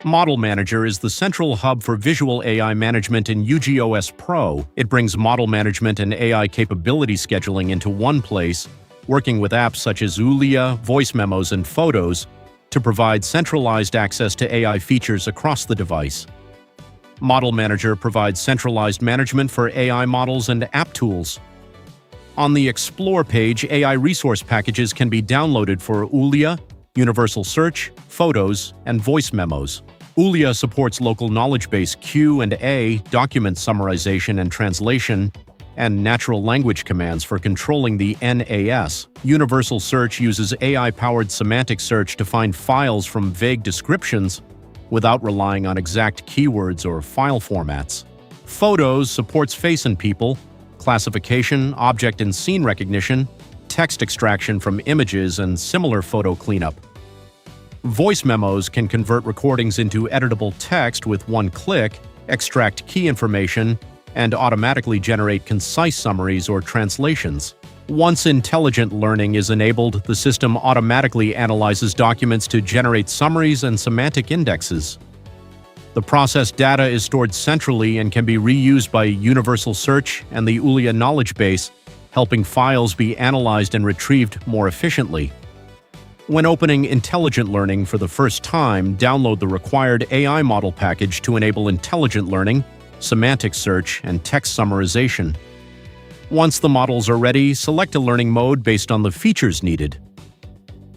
Model Manager is the central hub for visual AI management in UGOS Pro. It brings model management and AI capability scheduling into one place, working with apps such as Ulia, voice memos, and photos to provide centralized access to AI features across the device. Model Manager provides centralized management for AI models and app tools. On the Explore page, AI resource packages can be downloaded for Ulia, Universal Search, Photos, and Voice Memos. Ulia supports local knowledge base Q&A, document summarization and translation, and natural language commands for controlling the NAS. Universal Search uses AI-powered semantic search to find files from vague descriptions without relying on exact keywords or file formats. Photos supports face and people, classification, object and scene recognition, text extraction from images, and similar photo cleanup. Voice Memos can convert recordings into editable text with one click, extract key information, and automatically generate concise summaries or translations. Once intelligent learning is enabled, the system automatically analyzes documents to generate summaries and semantic indexes. The processed data is stored centrally and can be reused by Universal Search and the Ulia knowledge base, helping files be analyzed and retrieved more efficiently. When opening Intelligent Learning for the first time, download the required AI model package to enable intelligent learning, semantic search, and text summarization. Once the models are ready, select a learning mode based on the features needed.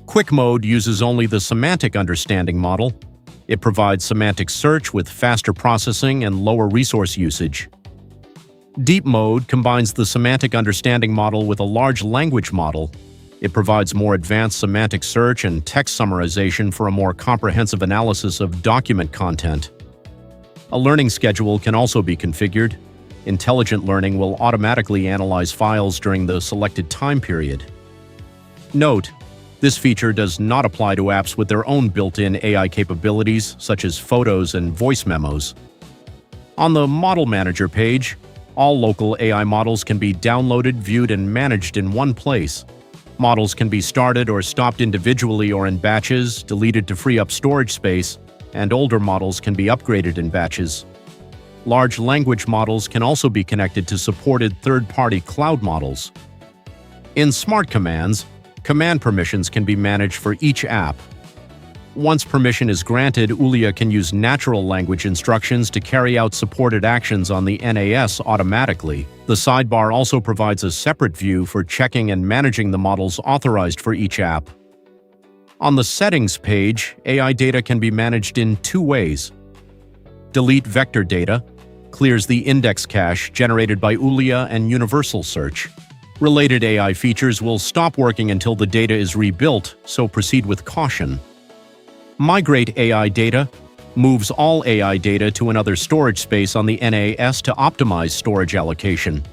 Quick Mode uses only the semantic understanding model. It provides semantic search with faster processing and lower resource usage. Deep Mode combines the semantic understanding model with a large language model. It provides more advanced semantic search and text summarization for a more comprehensive analysis of document content. A learning schedule can also be configured. Intelligent Learning will automatically analyze files during the selected time period. Note: this feature does not apply to apps with their own built-in AI capabilities, such as Photos and Voice Memos. On the Model Manager page, all local AI models can be downloaded, viewed, and managed in one place. Models can be started or stopped individually or in batches, deleted to free up storage space, and older models can be upgraded in batches. Large language models can also be connected to supported third-party cloud models. In Smart Commands, command permissions can be managed for each app. Once permission is granted, Ulia can use natural language instructions to carry out supported actions on the NAS automatically. The sidebar also provides a separate view for checking and managing the models authorized for each app. On the Settings page, AI data can be managed in two ways. Delete vector data clears the index cache generated by Ulia and Universal Search. Related AI features will stop working until the data is rebuilt, so proceed with caution. Migrate AI data moves all AI data to another storage space on the NAS to optimize storage allocation.